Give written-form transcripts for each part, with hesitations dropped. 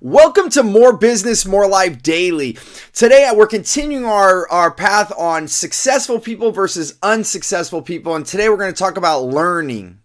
Welcome to More Business, More Life Daily. Today, we're continuing our path on successful people versus unsuccessful people. And today, we're going to talk about learning.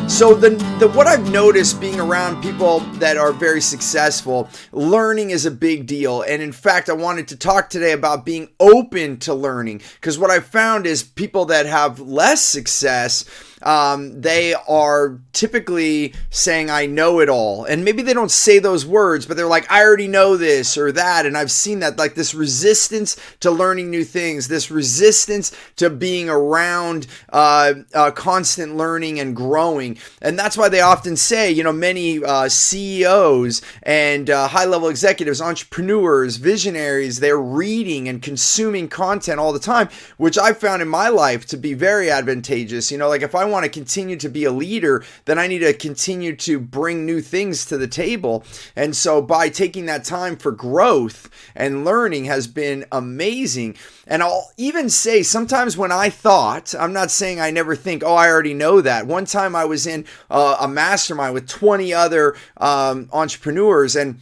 So what I've noticed being around people that are very successful, learning is a big deal. And in fact, I wanted to talk today about being open to learning, because what I've found is people that have less success, they are typically saying, I know it all. And maybe they don't say those words, but they're like, I already know this or that. And I've seen that, like this resistance to learning new things, this resistance to being around constant learning and growing. And that's why they often say, many CEOs and high-level executives, entrepreneurs, visionaries, they're reading and consuming content all the time, which I've found in my life to be very advantageous. Like if I want to continue to be a leader, then I need to continue to bring new things to the table. And so by taking that time for growth and learning has been amazing. And I'll even say sometimes when I'm not saying I never think, oh, I already know that. One time I was in a mastermind with 20 other entrepreneurs, and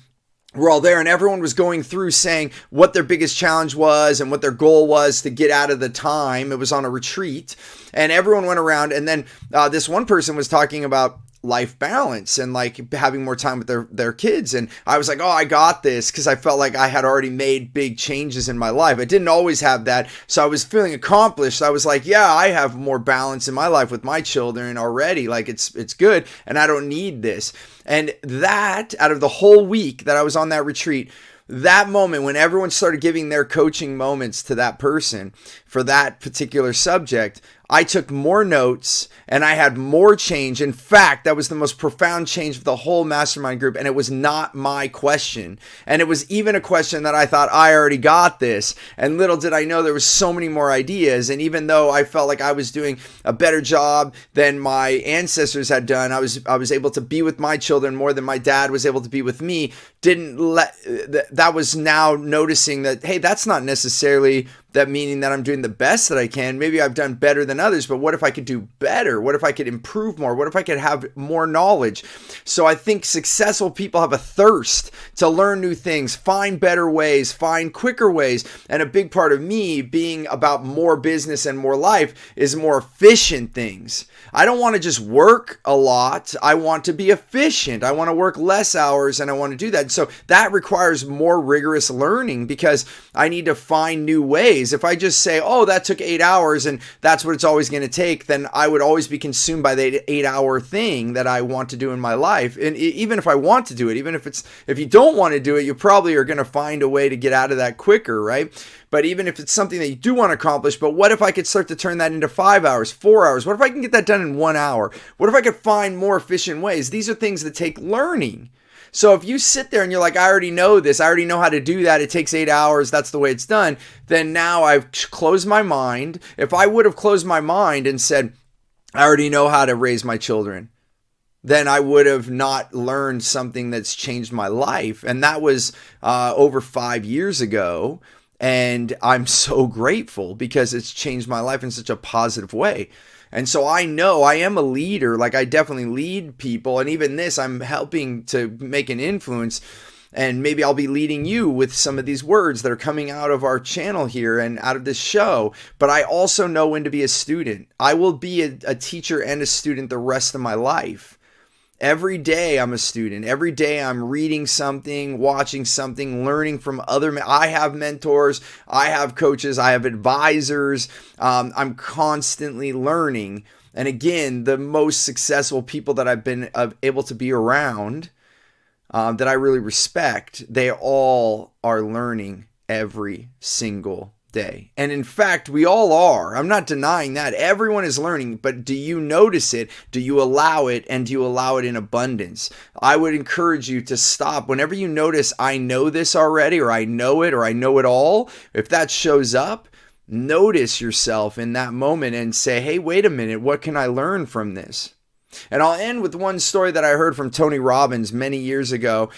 we're all there and everyone was going through saying what their biggest challenge was and what their goal was to get out of the time. It was on a retreat and everyone went around, and then this one person was talking about life balance and like having more time with their kids. And I was like, oh, I got this, because I felt like I had already made big changes in my life. I didn't always have that. So I was feeling accomplished. I was like, yeah, I have more balance in my life with my children already. Like it's good. And I don't need this. And that, out of the whole week that I was on that retreat, that moment when everyone started giving their coaching moments to that person for that particular subject, I took more notes and I had more change. In fact, that was the most profound change of the whole mastermind group. And it was not my question. And it was even a question that I thought, I already got this. And little did I know there was so many more ideas. And even though I felt like I was doing a better job than my ancestors had done, I was able to be with my children more than my dad was able to be with me. That was now noticing that, hey, that's not necessarily that meaning that I'm doing the best that I can. Maybe I've done better than others, but what if I could do better? What if I could improve more? What if I could have more knowledge? So I think successful people have a thirst to learn new things, find better ways, find quicker ways. And a big part of me being about more business and more life is more efficient things. I don't want to just work a lot. I want to be efficient. I want to work less hours, and I want to do that. And so that requires more rigorous learning, because I need to find new ways. If I just say, oh, that took 8 hours and that's what it's always going to take, then I would always be consumed by the 8-hour thing that I want to do in my life. And even if I want to do it, even if you don't want to do it, you probably are going to find a way to get out of that quicker, right? But even if it's something that you do want to accomplish, but what if I could start to turn that into 5 hours, 4 hours? What if I can get that done in 1 hour? What if I could find more efficient ways? These are things that take learning. So if you sit there and you're like, I already know this, I already know how to do that, it takes 8 hours, that's the way it's done, then now I've closed my mind. If I would have closed my mind and said, I already know how to raise my children, then I would have not learned something that's changed my life. And that was over 5 years ago. And I'm so grateful because it's changed my life in such a positive way. And so I know I am a leader. Like I definitely lead people. And even this, I'm helping to make an influence. And maybe I'll be leading you with some of these words that are coming out of our channel here and out of this show. But I also know when to be a student. I will be a teacher and a student the rest of my life. Every day I'm a student. Every day I'm reading something, watching something, learning from I have mentors, I have coaches, I have advisors. I'm constantly learning. And again, the most successful people that I've been able to be around, that I really respect, they all are learning every single day. And in fact, we all are. I'm not denying that. Everyone is learning, but do you notice it? Do you allow it? And do you allow it in abundance? I would encourage you to stop. Whenever you notice, I know this already, or I know it, or I know it all, if that shows up, notice yourself in that moment and say, hey, wait a minute, what can I learn from this? And I'll end with one story that I heard from Tony Robbins many years ago.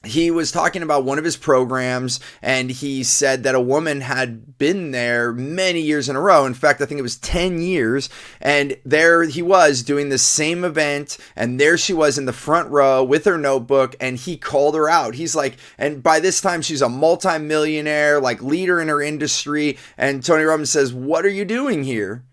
he was talking about one of his programs, and he said that a woman had been there many years in a row. In fact, I think it was 10 years. And there he was doing the same event, and there she was in the front row with her notebook, and he called her out. He's like, and by this time she's a multimillionaire, like leader in her industry. And Tony Robbins says, "What are you doing here?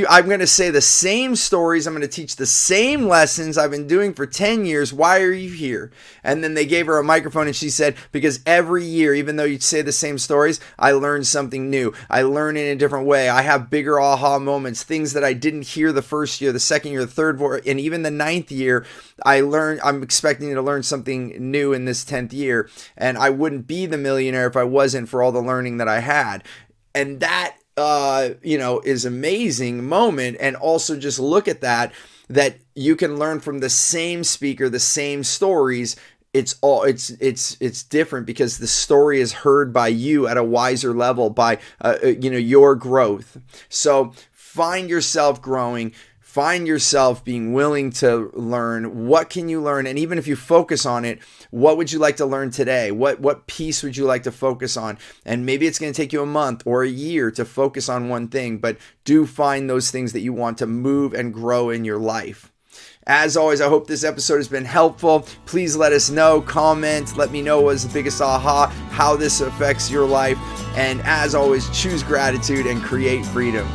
I'm going to say the same stories. I'm going to teach the same lessons I've been doing for 10 years. Why are you here?" And then they gave her a microphone, and she said, "Because every year, even though you say the same stories, I learn something new. I learn in a different way. I have bigger aha moments, things that I didn't hear the first year, the second year, the third, and even the ninth year. I'm expecting to learn something new in this 10th year. And I wouldn't be the millionaire if I wasn't for all the learning that I had." And that is amazing moment. And also just look at that you can learn from the same speaker, the same stories. It's different because the story is heard by you at a wiser level by, your growth. So find yourself growing. Find yourself being willing to learn. What can you learn? And even if you focus on it, what would you like to learn today? What piece would you like to focus on? And maybe it's going to take you a month or a year to focus on one thing, but do find those things that you want to move and grow in your life. As always, I hope this episode has been helpful. Please let us know, comment, let me know what was the biggest aha, how this affects your life. And as always, choose gratitude and create freedom.